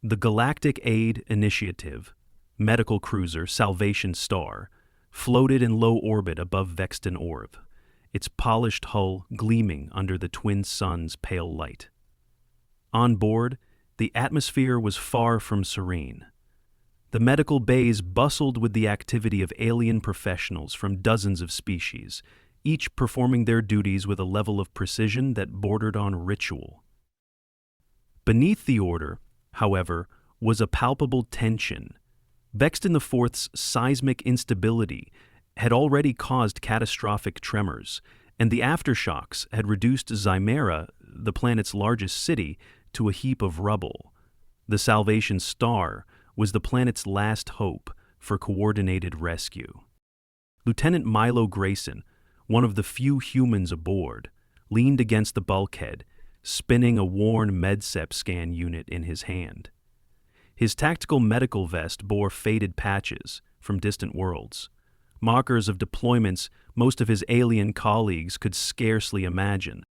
The Galactic Aid Initiative, medical cruiser Salvation Star, floated in low orbit above Vexton IV, its polished hull gleaming under the twin suns' pale light. On board, the atmosphere was far from serene. The medical bays bustled with the activity of alien professionals from dozens of species, each performing their duties with a level of precision that bordered on ritual. Beneath the order, however, was a palpable tension. Vexton IV's seismic instability had already caused catastrophic tremors, and the aftershocks had reduced Zimera, the planet's largest city, to a heap of rubble. The Salvation Star was the planet's last hope for coordinated rescue. Lieutenant Milo Grayson, one of the few humans aboard, leaned against the bulkhead, spinning a worn MedSep scan unit in his hand. His tactical medical vest bore faded patches from distant worlds, markers of deployments most of his alien colleagues could scarcely imagine.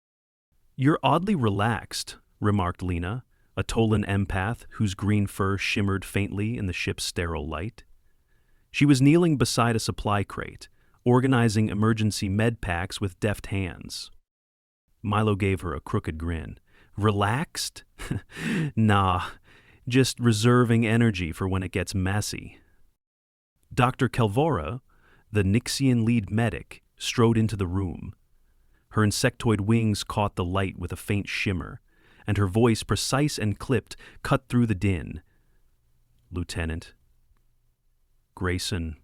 "You're oddly relaxed," remarked Lena, a Tolan empath whose green fur shimmered faintly in the ship's sterile light. She was kneeling beside a supply crate, organizing emergency med packs with deft hands. Milo gave her a crooked grin. "Relaxed? Nah, just reserving energy for when it gets messy." Dr. Kelvora, the Nixian lead medic, strode into the room. Her insectoid wings caught the light with a faint shimmer, and her voice, precise and clipped, cut through the din. "Lieutenant Grayson."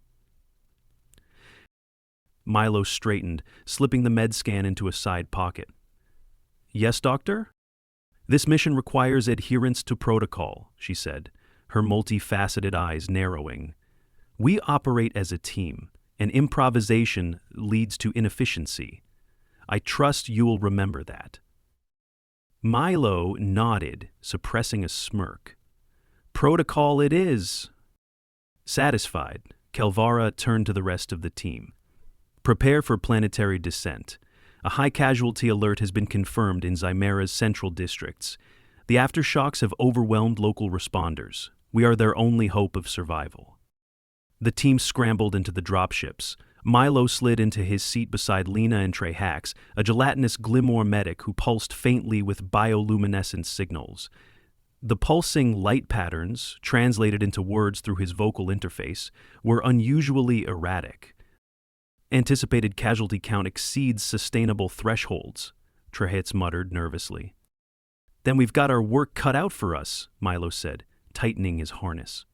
Milo straightened, slipping the med scan into a side pocket. "Yes, Doctor?" "This mission requires adherence to protocol," she said, her multifaceted eyes narrowing. "We operate as a team, and improvisation leads to inefficiency. I trust you will remember that." Milo nodded, suppressing a smirk. "Protocol it is." Satisfied, Kelvara turned to the rest of the team. "Prepare for planetary descent. A high-casualty alert has been confirmed in Zimera's central districts. The aftershocks have overwhelmed local responders. We are their only hope of survival." The team scrambled into the dropships. Milo slid into his seat beside Lena and Trey Hax, a gelatinous Glimor medic who pulsed faintly with bioluminescent signals. The pulsing light patterns, translated into words through his vocal interface, were unusually erratic. "Anticipated casualty count exceeds sustainable thresholds," Trehitz muttered nervously. "Then we've got our work cut out for us," Milo said, tightening his harness.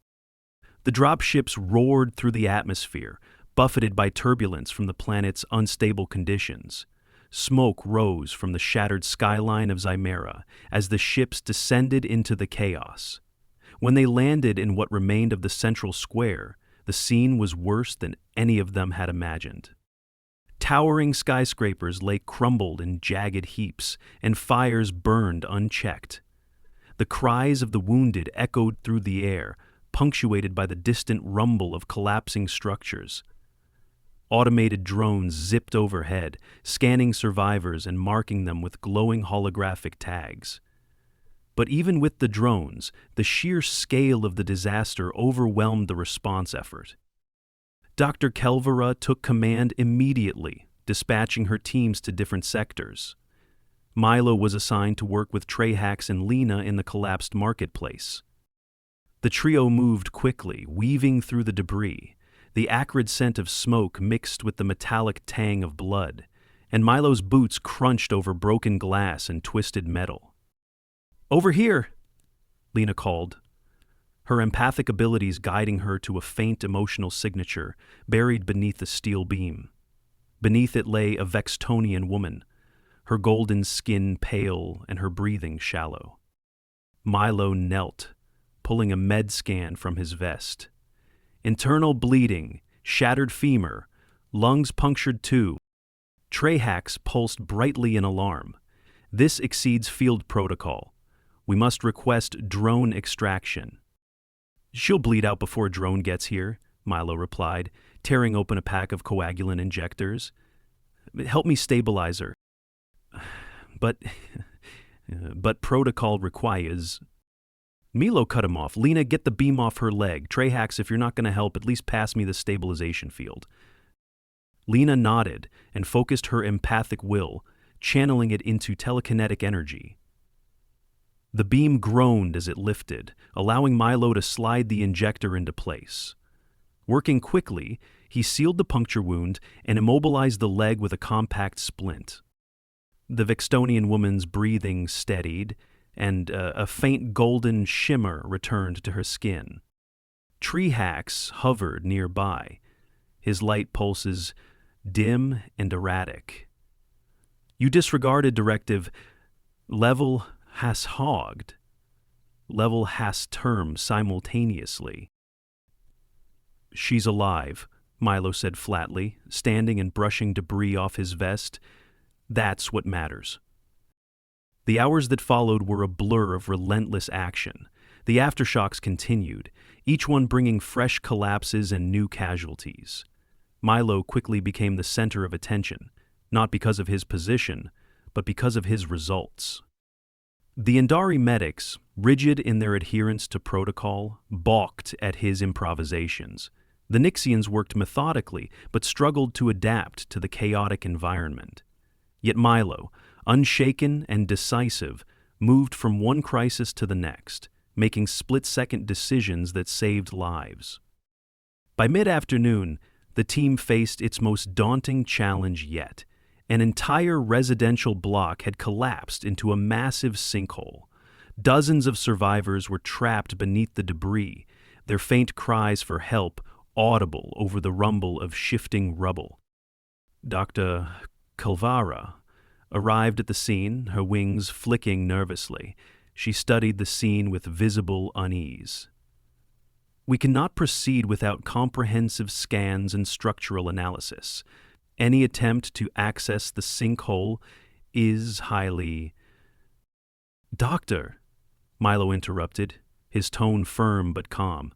The dropships roared through the atmosphere, buffeted by turbulence from the planet's unstable conditions. Smoke rose from the shattered skyline of Zimera as the ships descended into the chaos. When they landed in what remained of the central square, the scene was worse than any of them had imagined. Towering skyscrapers lay crumbled in jagged heaps, and fires burned unchecked. The cries of the wounded echoed through the air, punctuated by the distant rumble of collapsing structures. Automated drones zipped overhead, scanning survivors and marking them with glowing holographic tags. But even with the drones, the sheer scale of the disaster overwhelmed the response effort. Dr. Kelvora took command immediately, dispatching her teams to different sectors. Milo was assigned to work with Trey Hax and Lena in the collapsed marketplace. The trio moved quickly, weaving through the debris. The acrid scent of smoke mixed with the metallic tang of blood, and Milo's boots crunched over broken glass and twisted metal. "Over here," Lena called, her empathic abilities guiding her to a faint emotional signature buried beneath the steel beam. Beneath it lay a Vextonian woman, her golden skin pale and her breathing shallow. Milo knelt, pulling a med scan from his vest. Internal bleeding, shattered femur, lungs punctured too. Trey Hax pulsed brightly in alarm. "This exceeds field protocol. We must request drone extraction." "She'll bleed out before a drone gets here," Milo replied, tearing open a pack of coagulant injectors. "Help me stabilize her." But protocol requires..." Milo cut him off. Lena, get the beam off her leg. Trahax, if you're not going to help, at least pass me the stabilization field. Lena nodded and focused her empathic will, channeling it into telekinetic energy. The beam groaned as it lifted, allowing Milo to slide the injector into place. Working quickly, he sealed the puncture wound and immobilized the leg with a compact splint. The Vextonian woman's breathing steadied, and a faint golden shimmer returned to her skin. Trahax hovered nearby, his light pulses dim and erratic. You disregarded directive. Level has hogged. Level has term simultaneously. She's alive, Milo said flatly, standing and brushing debris off his vest. That's what matters. The hours that followed were a blur of relentless action. The aftershocks continued, each one bringing fresh collapses and new casualties. Milo quickly became the center of attention, not because of his position, but because of his results. The Indari medics, rigid in their adherence to protocol, balked at his improvisations. The Nixians worked methodically, but struggled to adapt to the chaotic environment. Yet Milo, unshaken and decisive, moved from one crisis to the next, making split-second decisions that saved lives. By mid-afternoon, the team faced its most daunting challenge yet. An entire residential block had collapsed into a massive sinkhole. Dozens of survivors were trapped beneath the debris, their faint cries for help audible over the rumble of shifting rubble. Dr. Calvara arrived at the scene, her wings flicking nervously. She studied the scene with visible unease. We cannot proceed without comprehensive scans and structural analysis. Any attempt to access the sinkhole is highly... Doctor, Milo interrupted, his tone firm but calm.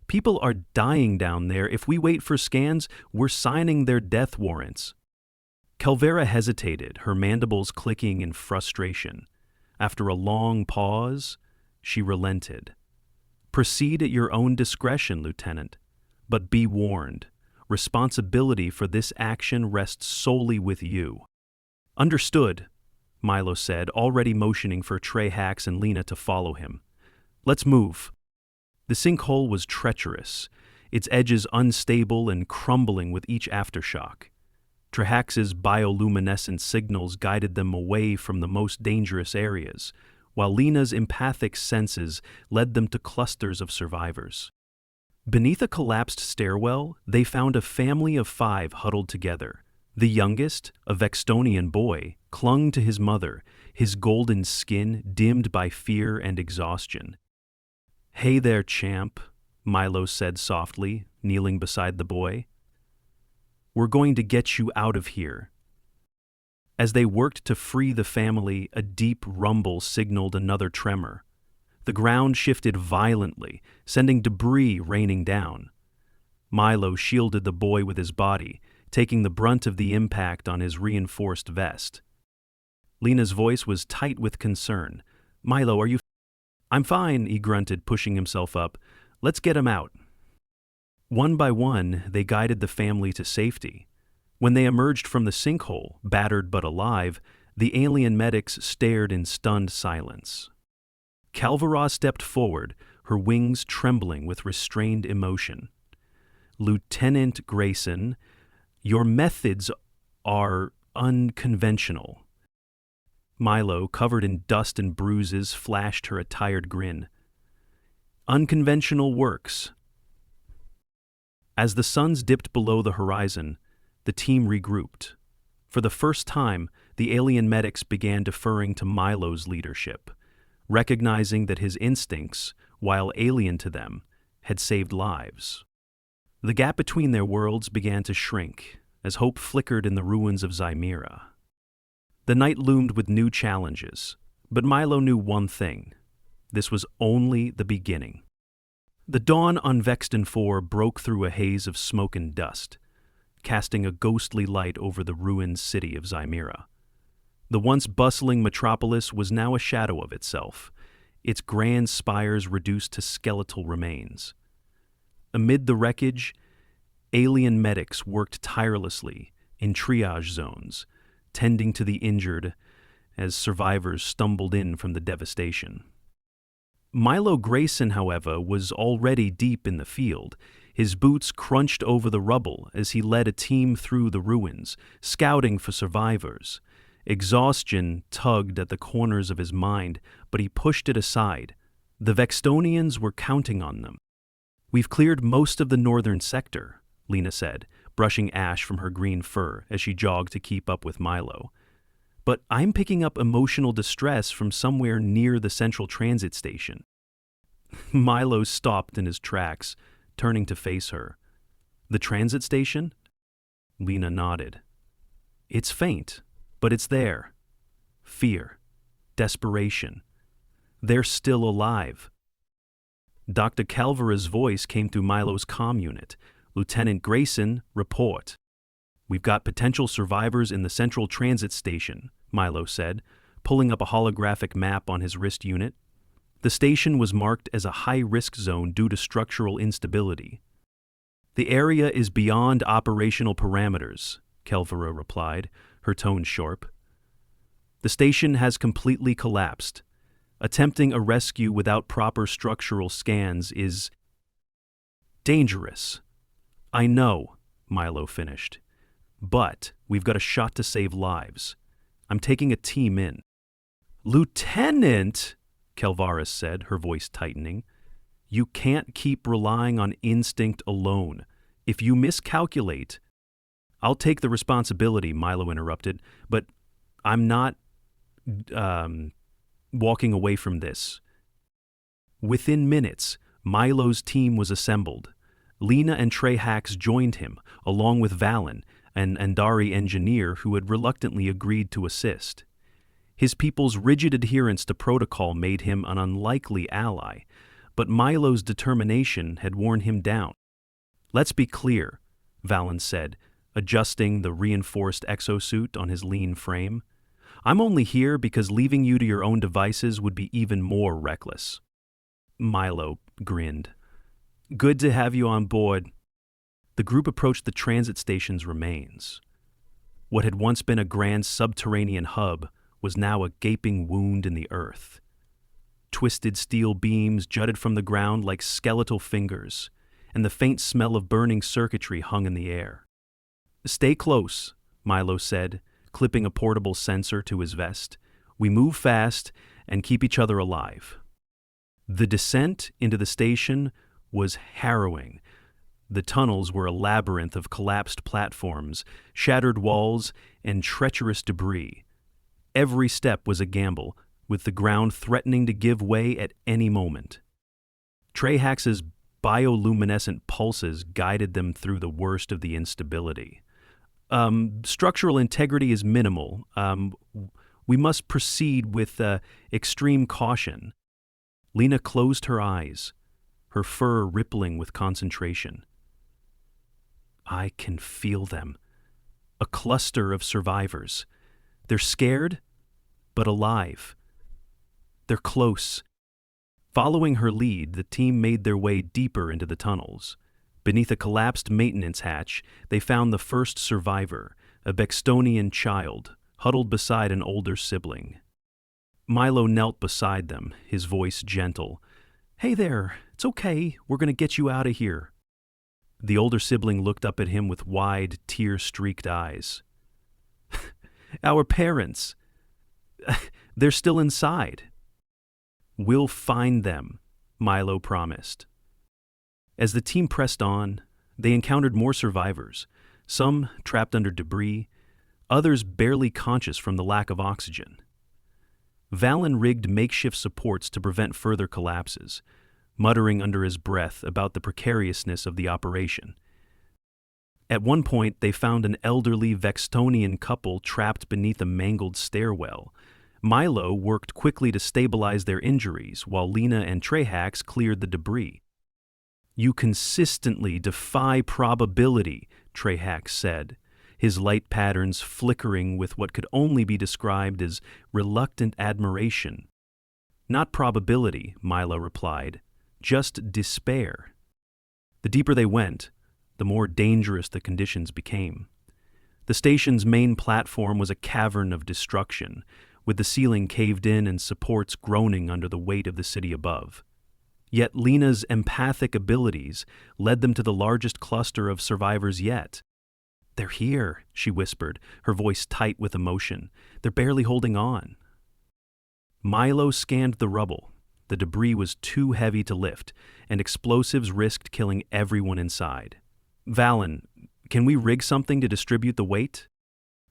People are dying down there. If we wait for scans, we're signing their death warrants. Calvera hesitated, her mandibles clicking in frustration. After a long pause, she relented. Proceed at your own discretion, Lieutenant, but be warned. Responsibility for this action rests solely with you. Understood, Milo said, already motioning for Trahax and Lena to follow him. Let's move. The sinkhole was treacherous, its edges unstable and crumbling with each aftershock. Trahax's bioluminescent signals guided them away from the most dangerous areas, while Lena's empathic senses led them to clusters of survivors. Beneath a collapsed stairwell, they found a family of 5 huddled together. The youngest, a Vextonian boy, clung to his mother, his golden skin dimmed by fear and exhaustion. "Hey there, champ," Milo said softly, kneeling beside the boy. "We're going to get you out of here." As they worked to free the family, a deep rumble signaled another tremor. The ground shifted violently, sending debris raining down. Milo shielded the boy with his body, taking the brunt of the impact on his reinforced vest. Lena's voice was tight with concern. "Milo, are you—" "I'm fine," he grunted, pushing himself up. "Let's get him out." One by one, they guided the family to safety. When they emerged from the sinkhole, battered but alive, the alien medics stared in stunned silence. Calvara stepped forward, her wings trembling with restrained emotion. "Lieutenant Grayson, your methods are unconventional." Milo, covered in dust and bruises, flashed her a tired grin. "Unconventional works." As the suns dipped below the horizon, the team regrouped. For the first time, the alien medics began deferring to Milo's leadership, recognizing that his instincts, while alien to them, had saved lives. The gap between their worlds began to shrink as hope flickered in the ruins of Zymera. The night loomed with new challenges, but Milo knew one thing: this was only the beginning. The dawn on Vexton IV broke through a haze of smoke and dust, casting a ghostly light over the ruined city of Zymera. The once bustling metropolis was now a shadow of itself, its grand spires reduced to skeletal remains. Amid the wreckage, alien medics worked tirelessly in triage zones, tending to the injured as survivors stumbled in from the devastation. Milo Grayson, however, was already deep in the field. His boots crunched over the rubble as he led a team through the ruins, scouting for survivors. Exhaustion tugged at the corners of his mind, but he pushed it aside. The Vextonians were counting on them. "We've cleared most of the northern sector," Lena said, brushing ash from her green fur as she jogged to keep up with Milo. "But I'm picking up emotional distress from somewhere near the central transit station." Milo stopped in his tracks, turning to face her. "The transit station?" Lena nodded. "It's faint, but it's there. Fear. Desperation. They're still alive." Dr. Calvara's voice came through Milo's comm unit. "Lieutenant Grayson, report." "We've got potential survivors in the central transit station," Milo said, pulling up a holographic map on his wrist unit. The station was marked as a high-risk zone due to structural instability. "The area is beyond operational parameters," Calvara replied, her tone sharp. "The station has completely collapsed. Attempting a rescue without proper structural scans is dangerous." "I know," Milo finished. "But we've got a shot to save lives. I'm taking a team in." "Lieutenant," Calvaris said, her voice tightening, "you can't keep relying on instinct alone. If you miscalculate—" "I'll take the responsibility," Milo interrupted, "but I'm not walking away from this." Within minutes, Milo's team was assembled. Lena and Trey Hax joined him, along with Valen, an Andari engineer who had reluctantly agreed to assist. His people's rigid adherence to protocol made him an unlikely ally, but Milo's determination had worn him down. "Let's be clear," Valen said, adjusting the reinforced exosuit on his lean frame. "I'm only here because leaving you to your own devices would be even more reckless." Milo grinned. "Good to have you on board." The group approached the transit station's remains. What had once been a grand subterranean hub was now a gaping wound in the earth. Twisted steel beams jutted from the ground like skeletal fingers, and the faint smell of burning circuitry hung in the air. "Stay close," Milo said, clipping a portable sensor to his vest. "We move fast and keep each other alive." The descent into the station was harrowing. The tunnels were a labyrinth of collapsed platforms, shattered walls, and treacherous debris. Every step was a gamble, with the ground threatening to give way at any moment. Trey Hax's bioluminescent pulses guided them through the worst of the instability. Structural integrity is minimal. We must proceed with extreme caution." Lena closed her eyes, her fur rippling with concentration. "I can feel them. A cluster of survivors. They're scared, but alive. They're close." Following her lead, the team made their way deeper into the tunnels. Beneath a collapsed maintenance hatch, they found the first survivor, a Vextonian child, huddled beside an older sibling. Milo knelt beside them, his voice gentle. "Hey there, it's okay, we're going to get you out of here." The older sibling looked up at him with wide, tear-streaked eyes. "Our parents. They're still inside." "We'll find them," Milo promised. As the team pressed on, they encountered more survivors, some trapped under debris, others barely conscious from the lack of oxygen. Valen rigged makeshift supports to prevent further collapses, muttering under his breath about the precariousness of the operation. At one point, they found an elderly Vextonian couple trapped beneath a mangled stairwell. Milo worked quickly to stabilize their injuries, while Lena and Trey Hax cleared the debris. "You consistently defy probability," Trey Hax said, his light patterns flickering with what could only be described as reluctant admiration. Not probability, Milo replied, just despair. The deeper they went, the more dangerous the conditions became. The station's main platform was a cavern of destruction, with the ceiling caved in and supports groaning under the weight of the city above. Yet Lena's empathic abilities led them to the largest cluster of survivors yet. "They're here," she whispered, her voice tight with emotion. "They're barely holding on." Milo scanned the rubble. The debris was too heavy to lift, and explosives risked killing everyone inside. "Valen, can we rig something to distribute the weight?"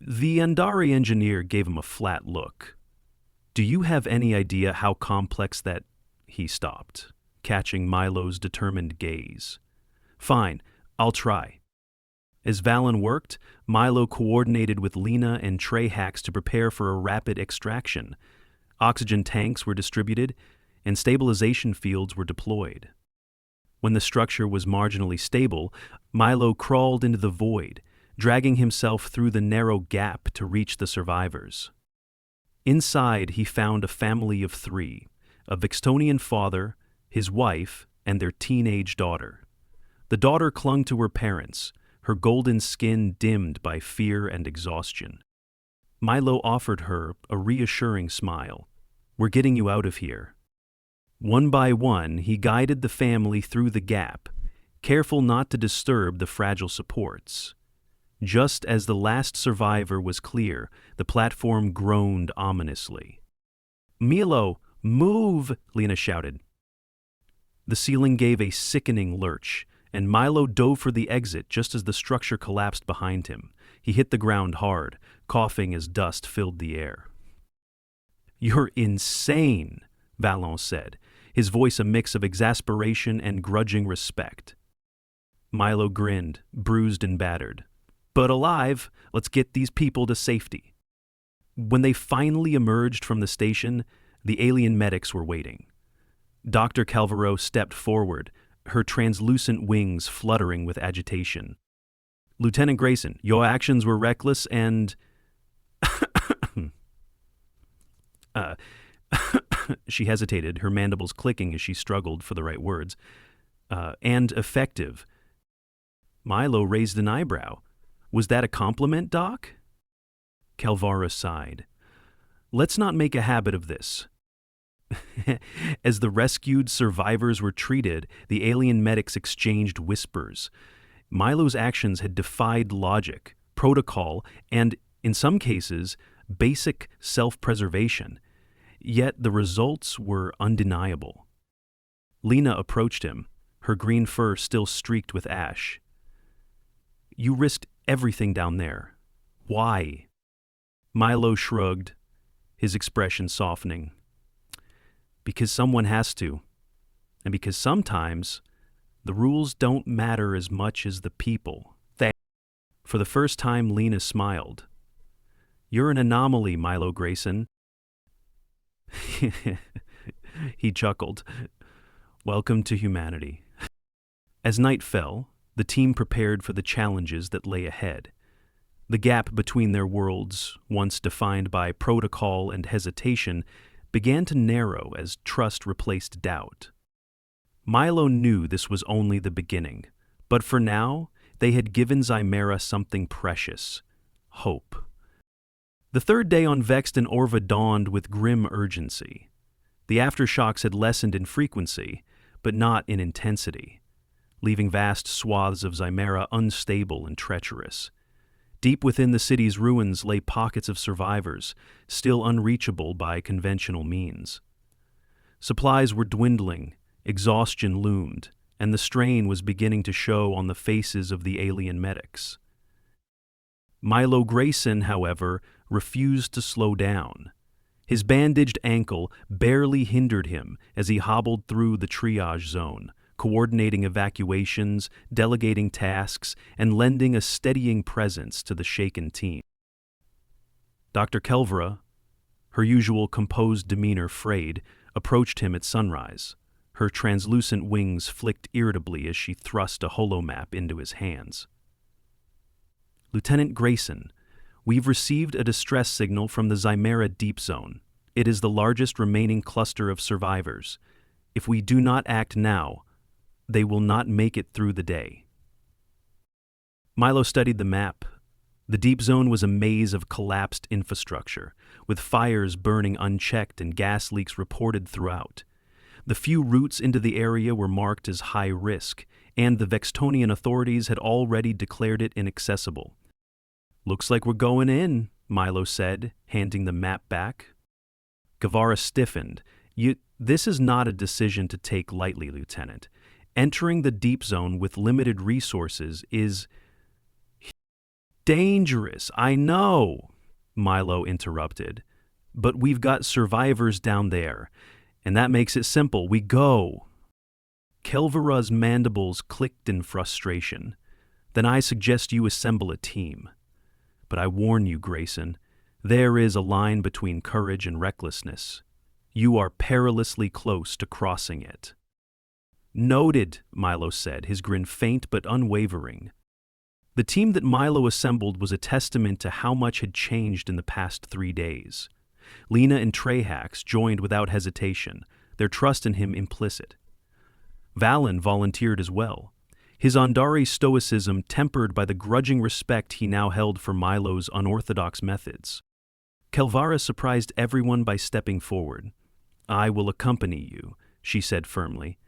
The Andari engineer gave him a flat look. "Do you have any idea how complex that—" He stopped, catching Milo's determined gaze. "Fine, I'll try." As Valen worked, Milo coordinated with Lena and tray hacks to prepare for a rapid extraction. Oxygen tanks were distributed, and stabilization fields were deployed. When the structure was marginally stable, Milo crawled into the void, dragging himself through the narrow gap to reach the survivors. Inside, he found a family of 3, a Vextonian father, his wife, and their teenage daughter. The daughter clung to her parents, her golden skin dimmed by fear and exhaustion. Milo offered her a reassuring smile. "We're getting you out of here." One by one, he guided the family through the gap, careful not to disturb the fragile supports. Just as the last survivor was clear, the platform groaned ominously. "Milo, move!" Lena shouted. The ceiling gave a sickening lurch, and Milo dove for the exit just as the structure collapsed behind him. He hit the ground hard, coughing as dust filled the air. "You're insane," Valen said, his voice a mix of exasperation and grudging respect. Milo grinned, bruised and battered. "But alive, let's get these people to safety." When they finally emerged from the station, the alien medics were waiting. Dr. Calvaro stepped forward, her translucent wings fluttering with agitation. "Lieutenant Grayson, your actions were reckless and..." She hesitated, her mandibles clicking as she struggled for the right words. "And effective." Milo raised an eyebrow. "Was that a compliment, Doc?" Calvara sighed. "Let's not make a habit of this." As the rescued survivors were treated, the alien medics exchanged whispers. Milo's actions had defied logic, protocol, and, in some cases, basic self-preservation. Yet the results were undeniable. Lena approached him, her green fur still streaked with ash. "You risked everything down there. Why?" Milo shrugged, his expression softening. "Because someone has to. And because sometimes the rules don't matter as much as the people." For the first time, Lena smiled. "You're an anomaly, Milo Grayson." He chuckled. "Welcome to humanity." As night fell, the team prepared for the challenges that lay ahead. The gap between their worlds, once defined by protocol and hesitation, began to narrow as trust replaced doubt. Milo knew this was only the beginning, but for now, they had given Zymera something precious: hope. The third day on Vexton IV dawned with grim urgency. The aftershocks had lessened in frequency, but not in intensity, leaving vast swaths of Zymera unstable and treacherous. Deep within the city's ruins lay pockets of survivors, still unreachable by conventional means. Supplies were dwindling, exhaustion loomed, and the strain was beginning to show on the faces of the alien medics. Milo Grayson, however, refused to slow down. His bandaged ankle barely hindered him as he hobbled through the triage zone, coordinating evacuations, delegating tasks, and lending a steadying presence to the shaken team. Dr. Kelvra, her usual composed demeanor frayed, approached him at sunrise. Her translucent wings flicked irritably as she thrust a holomap into his hands. "Lieutenant Grayson, we've received a distress signal from the Zymera Deep Zone. It is the largest remaining cluster of survivors. If we do not act now, they will not make it through the day. Milo studied the map. The deep zone was a maze of collapsed infrastructure, with fires burning unchecked and gas leaks reported throughout. The few routes into the area were marked as high risk, and the Vextonian authorities had already declared it inaccessible. "Looks like we're going in," Milo said, handing the map back. Guevara stiffened. This is not a decision to take lightly, Lieutenant. Entering the deep zone with limited resources is dangerous, I know, Milo interrupted. But we've got survivors down there, and that makes it simple. We go. Kelvara's mandibles clicked in frustration. Then I suggest you assemble a team. But I warn you, Grayson, there is a line between courage and recklessness. You are perilously close to crossing it. Noted, Milo said, his grin faint but unwavering. The team that Milo assembled was a testament to how much had changed in the past 3 days. Lena and Trehax joined without hesitation, their trust in him implicit. Valen volunteered as well, his Andari stoicism tempered by the grudging respect he now held for Milo's unorthodox methods. Kelvara surprised everyone by stepping forward. "I will accompany you," she said firmly.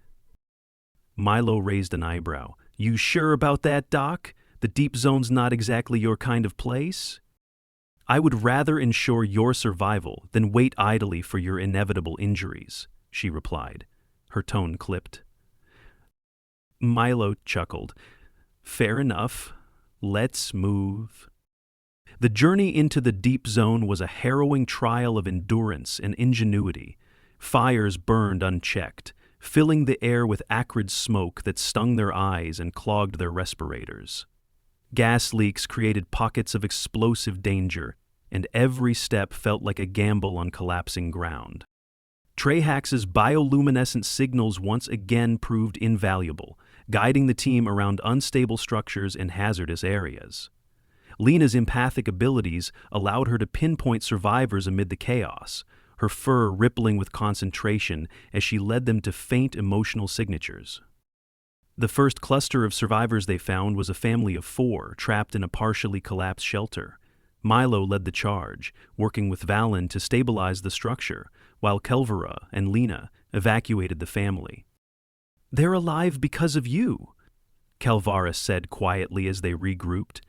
Milo raised an eyebrow. "You sure about that, Doc? The deep zone's not exactly your kind of place?" "I would rather ensure your survival than wait idly for your inevitable injuries," she replied, her tone clipped. Milo chuckled. "Fair enough. Let's move." The journey into the deep zone was a harrowing trial of endurance and ingenuity. Fires burned unchecked, filling the air with acrid smoke that stung their eyes and clogged their respirators. Gas leaks created pockets of explosive danger, and every step felt like a gamble on collapsing ground. Trehax's bioluminescent signals once again proved invaluable, guiding the team around unstable structures and hazardous areas. Lena's empathic abilities allowed her to pinpoint survivors amid the chaos, her fur rippling with concentration as she led them to faint emotional signatures. The first cluster of survivors they found was a family of 4 trapped in a partially collapsed shelter. Milo led the charge, working with Valen to stabilize the structure, while Kelvara and Lena evacuated the family. "They're alive because of you," Kelvara said quietly as they regrouped.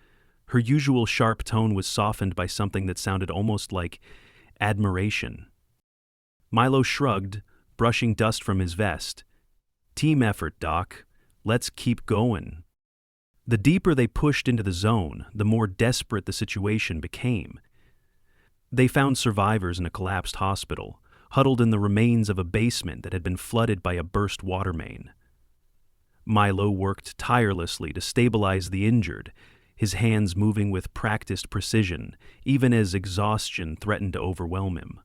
Her usual sharp tone was softened by something that sounded almost like admiration. Milo shrugged, brushing dust from his vest. "Team effort, Doc. Let's keep going." The deeper they pushed into the zone, the more desperate the situation became. They found survivors in a collapsed hospital, huddled in the remains of a basement that had been flooded by a burst water main. Milo worked tirelessly to stabilize the injured, his hands moving with practiced precision, even as exhaustion threatened to overwhelm him.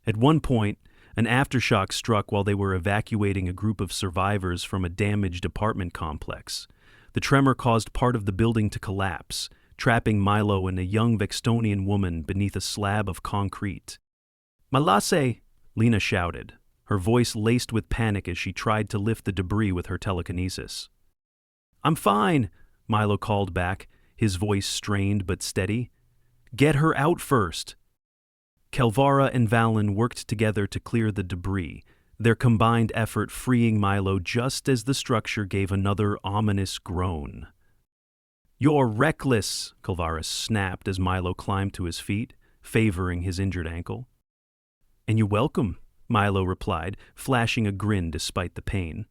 At one point, an aftershock struck while they were evacuating a group of survivors from a damaged apartment complex. The tremor caused part of the building to collapse, trapping Milo and a young Vextonian woman beneath a slab of concrete. "Malase!" Lena shouted, her voice laced with panic as she tried to lift the debris with her telekinesis. "I'm fine," Milo called back, his voice strained but steady. "Get her out first." Kelvara and Valen worked together to clear the debris, their combined effort freeing Milo just as the structure gave another ominous groan. "You're reckless," Kelvara snapped as Milo climbed to his feet, favoring his injured ankle. "And you're welcome," Milo replied, flashing a grin despite the pain.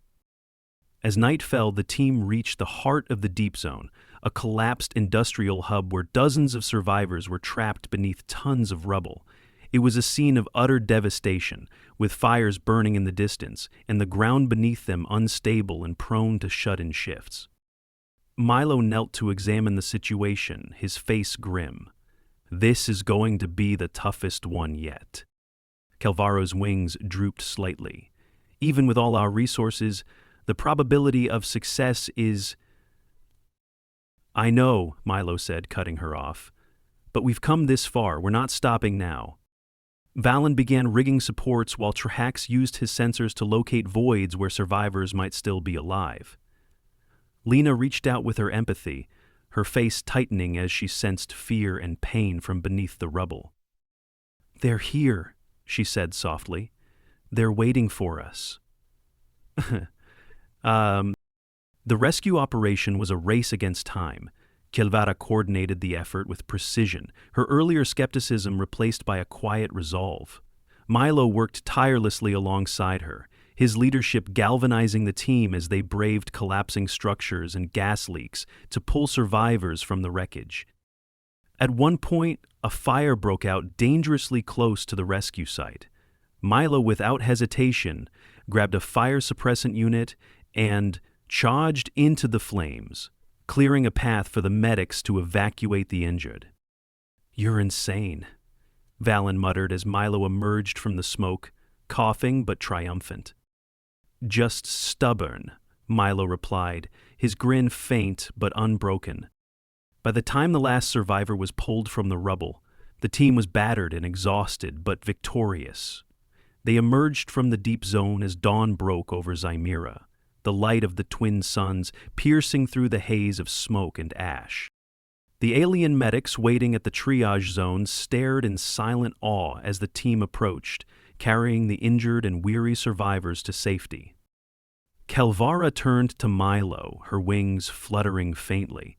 As night fell, the team reached the heart of the deep zone, a collapsed industrial hub where dozens of survivors were trapped beneath tons of rubble. It was a scene of utter devastation, with fires burning in the distance and the ground beneath them unstable and prone to shut-in shifts. Milo knelt to examine the situation, his face grim. This is going to be the toughest one yet. Kelvara's wings drooped slightly. Even with all our resources, the probability of success is... "I know," Milo said, cutting her off. "But we've come this far. We're not stopping now." Valen began rigging supports while Trahax used his sensors to locate voids where survivors might still be alive. Lena reached out with her empathy, her face tightening as she sensed fear and pain from beneath the rubble. "They're here," she said softly. "They're waiting for us." The rescue operation was a race against time. Kelvara coordinated the effort with precision, her earlier skepticism replaced by a quiet resolve. Milo worked tirelessly alongside her, his leadership galvanizing the team as they braved collapsing structures and gas leaks to pull survivors from the wreckage. At one point, a fire broke out dangerously close to the rescue site. Milo, without hesitation, grabbed a fire suppressant unit and charged into the flames, clearing a path for the medics to evacuate the injured. "You're insane," Valen muttered as Milo emerged from the smoke, coughing but triumphant. "Just stubborn," Milo replied, his grin faint but unbroken. By the time the last survivor was pulled from the rubble, the team was battered and exhausted but victorious. They emerged from the deep zone as dawn broke over Zymera, the light of the twin suns piercing through the haze of smoke and ash. The alien medics waiting at the triage zone stared in silent awe as the team approached, carrying the injured and weary survivors to safety. Kelvara turned to Milo, her wings fluttering faintly.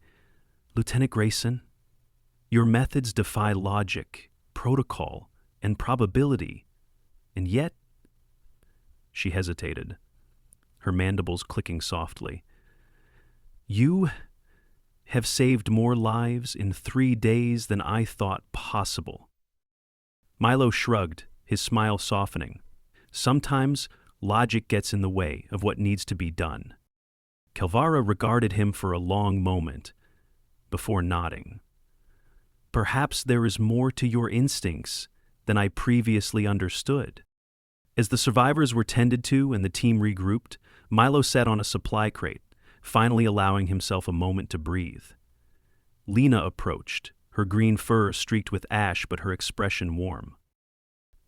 "Lieutenant Grayson, your methods defy logic, protocol, and probability, and yet—" She hesitated, her mandibles clicking softly. "You have saved more lives in 3 days than I thought possible." Milo shrugged, his smile softening. Sometimes logic gets in the way of what needs to be done. Kelvara regarded him for a long moment, before nodding. "Perhaps there is more to your instincts than I previously understood." As the survivors were tended to and the team regrouped, Milo sat on a supply crate, finally allowing himself a moment to breathe. Lena approached, her green fur streaked with ash but her expression warm.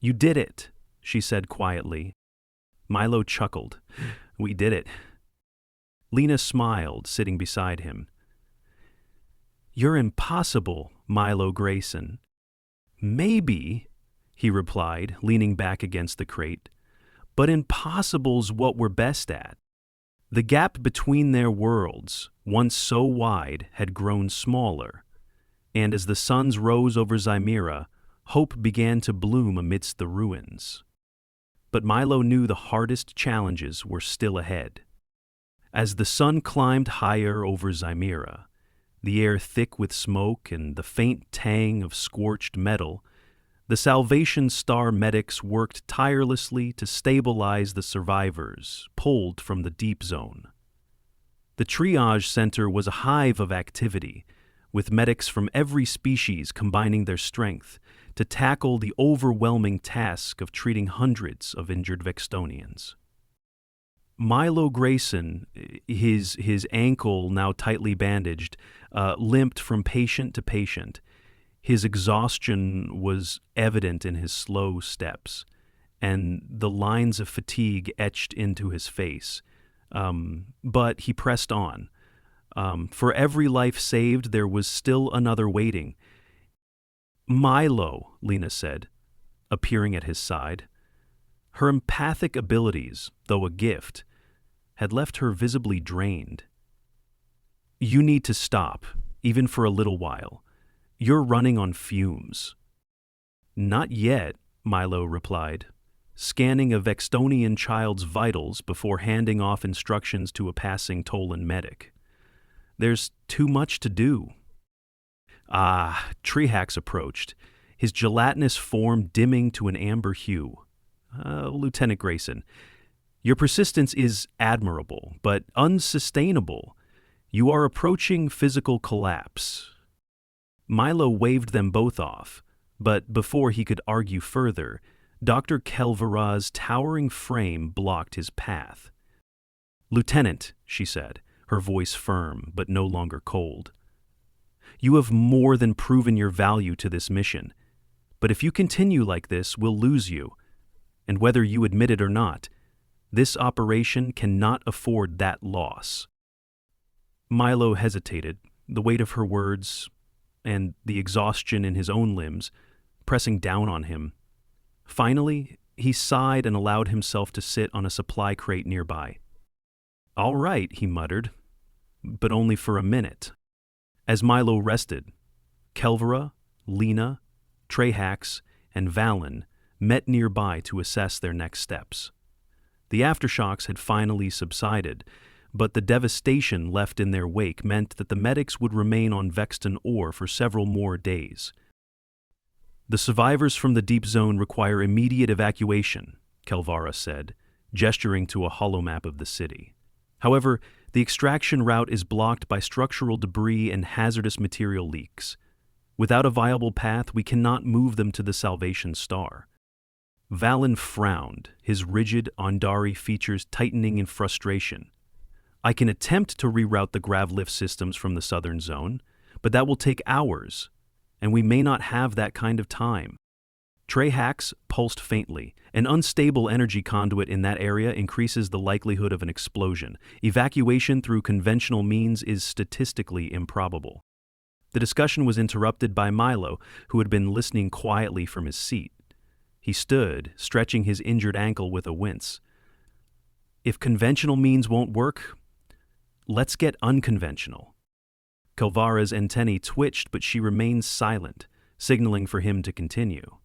"You did it," she said quietly. Milo chuckled. "We did it." Lena smiled, sitting beside him. "You're impossible, Milo Grayson." "Maybe," he replied, leaning back against the crate, "but impossible's what we're best at." The gap between their worlds, once so wide, had grown smaller, and as the suns rose over Zymera, hope began to bloom amidst the ruins. But Milo knew the hardest challenges were still ahead. As the sun climbed higher over Zymera, the air thick with smoke and the faint tang of scorched metal, the Salvation Star medics worked tirelessly to stabilize the survivors pulled from the deep zone. The triage center was a hive of activity, with medics from every species combining their strength to tackle the overwhelming task of treating hundreds of injured Vextonians. Milo Grayson, his ankle now tightly bandaged, limped from patient to patient. His exhaustion was evident in his slow steps, and the lines of fatigue etched into his face. But he pressed on. For every life saved, there was still another waiting. "Milo," Lena said, appearing at his side. Her empathic abilities, though a gift, had left her visibly drained. "You need to stop, even for a little while. You're running on fumes." "Not yet," Milo replied, scanning a Vextonian child's vitals before handing off instructions to a passing Tolan medic. "There's too much to do." Trahax approached, his gelatinous form dimming to an amber hue. "Lieutenant Grayson, your persistence is admirable, but unsustainable. You are approaching physical collapse." Milo waved them both off, but before he could argue further, Dr. Kelvara's towering frame blocked his path. "Lieutenant," she said, her voice firm but no longer cold, "you have more than proven your value to this mission, But if you continue like this, we'll lose you. And whether you admit it or not, this operation cannot afford that loss." Milo hesitated, the weight of her words and the exhaustion in his own limbs pressing down on him. Finally, he sighed and allowed himself to sit on a supply crate nearby. "All right," he muttered, but only for a minute. As Milo rested, Kelvera, Lena, Trehax, and Valen met nearby to assess their next steps. The aftershocks had finally subsided, but the devastation left in their wake meant that the medics would remain on Vexton IV for several more days. "The survivors from the deep zone require immediate evacuation," Kelvera said, gesturing to a holomap of the city. "However, the extraction route is blocked by structural debris and hazardous material leaks. Without a viable path, we cannot move them to the Salvation Star." Valen frowned, his rigid Andari features tightening in frustration. "I can attempt to reroute the gravlift systems from the southern zone, but that will take hours, and we may not have that kind of time." Trehax pulsed faintly. "An unstable energy conduit in that area increases the likelihood of an explosion. Evacuation through conventional means is statistically improbable." The discussion was interrupted by Milo, who had been listening quietly from his seat. He stood, stretching his injured ankle with a wince. "If conventional means won't work, let's get unconventional." Kelvera's antennae twitched, but she remained silent, signaling for him to continue.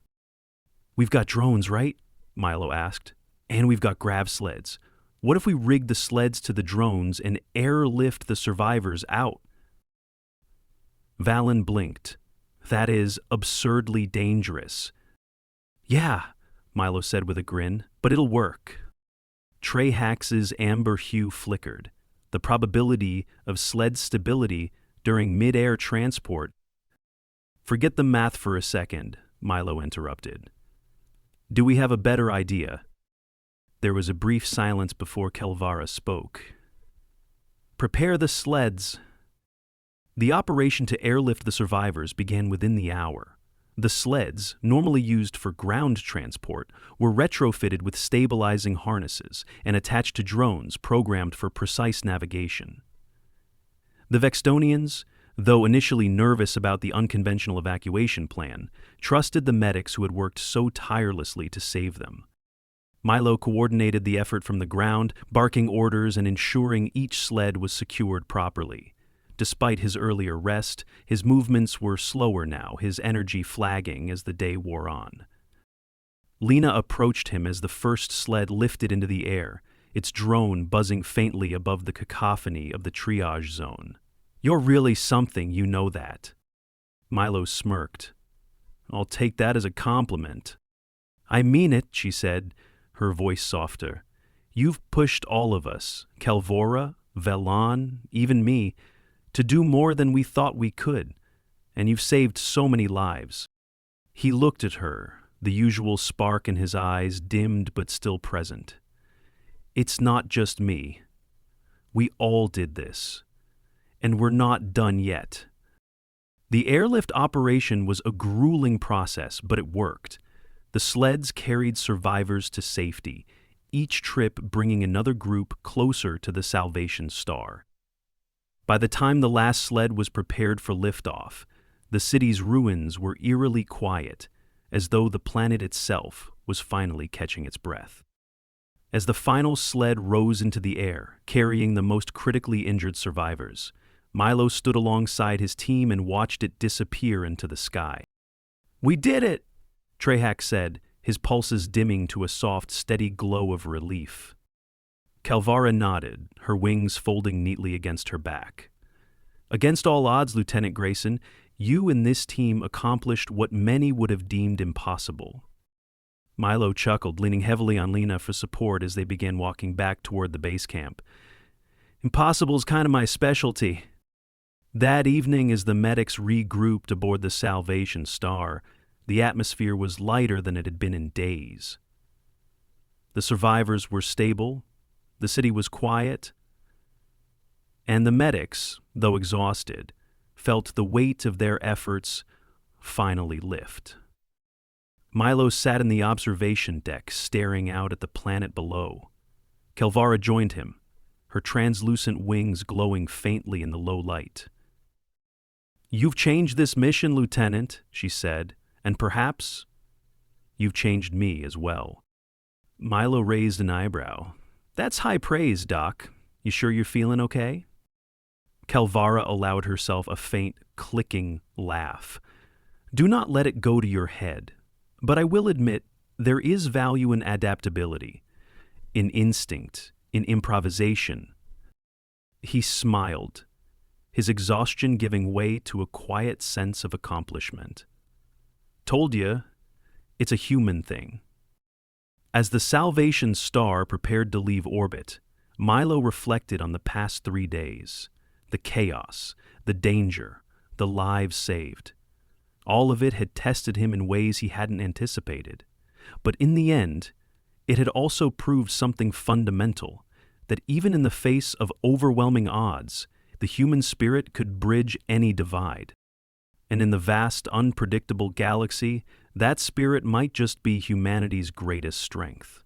"We've got drones, right?" Milo asked. "And we've got grav sleds. What if we rig the sleds to the drones and airlift the survivors out?" Valen blinked. "That is absurdly dangerous." "Yeah," Milo said with a grin, "but it'll work." Trehax's amber hue flickered. The probability of sled stability during mid-air transport. "Forget the math for a second," Milo interrupted. "Do we have a better idea?" There was a brief silence before Kelvera spoke. "Prepare the sleds." The operation to airlift the survivors began within the hour. The sleds, normally used for ground transport, were retrofitted with stabilizing harnesses and attached to drones programmed for precise navigation. The Vextonians, though initially nervous about the unconventional evacuation plan, trusted the medics who had worked so tirelessly to save them. Milo coordinated the effort from the ground, barking orders and ensuring each sled was secured properly. Despite his earlier rest, his movements were slower now, his energy flagging as the day wore on. Lena approached him as the first sled lifted into the air, its drone buzzing faintly above the cacophony of the triage zone. "You're really something, you know that." Milo smirked. "I'll take that as a compliment." "I mean it," she said, her voice softer. "You've pushed all of us, Kelvera, Velan, even me, to do more than we thought we could, and you've saved so many lives." He looked at her, the usual spark in his eyes dimmed but still present. "It's not just me. We all did this, and we're not done yet." The airlift operation was a grueling process, but it worked. The sleds carried survivors to safety, each trip bringing another group closer to the Salvation Star. By the time the last sled was prepared for liftoff, the city's ruins were eerily quiet, as though the planet itself was finally catching its breath. As the final sled rose into the air, carrying the most critically injured survivors, Milo stood alongside his team and watched it disappear into the sky. "We did it!" Trehax said, his pulses dimming to a soft, steady glow of relief. Kelvera nodded, her wings folding neatly against her back. "Against all odds, Lieutenant Grayson, you and this team accomplished what many would have deemed impossible." Milo chuckled, leaning heavily on Lena for support as they began walking back toward the base camp. "Impossible's kind of my specialty." That evening, as the medics regrouped aboard the Salvation Star, the atmosphere was lighter than it had been in days. The survivors were stable, the city was quiet, and the medics, though exhausted, felt the weight of their efforts finally lift. Milo sat in the observation deck, staring out at the planet below. Kelvara joined him, her translucent wings glowing faintly in the low light. "You've changed this mission, Lieutenant," she said, "and perhaps you've changed me as well." Milo raised an eyebrow. "That's high praise, Doc. You sure you're feeling okay?" Kelvara allowed herself a faint, clicking laugh. "Do not let it go to your head. But I will admit, there is value in adaptability, in instinct, in improvisation." He smiled, his exhaustion giving way to a quiet sense of accomplishment. "Told you, it's a human thing." As the Salvation Star prepared to leave orbit, Milo reflected on the past 3 days. The chaos, the danger, the lives saved. All of it had tested him in ways he hadn't anticipated. But in the end, it had also proved something fundamental, that even in the face of overwhelming odds, the human spirit could bridge any divide. And in the vast, unpredictable galaxy, that spirit might just be humanity's greatest strength.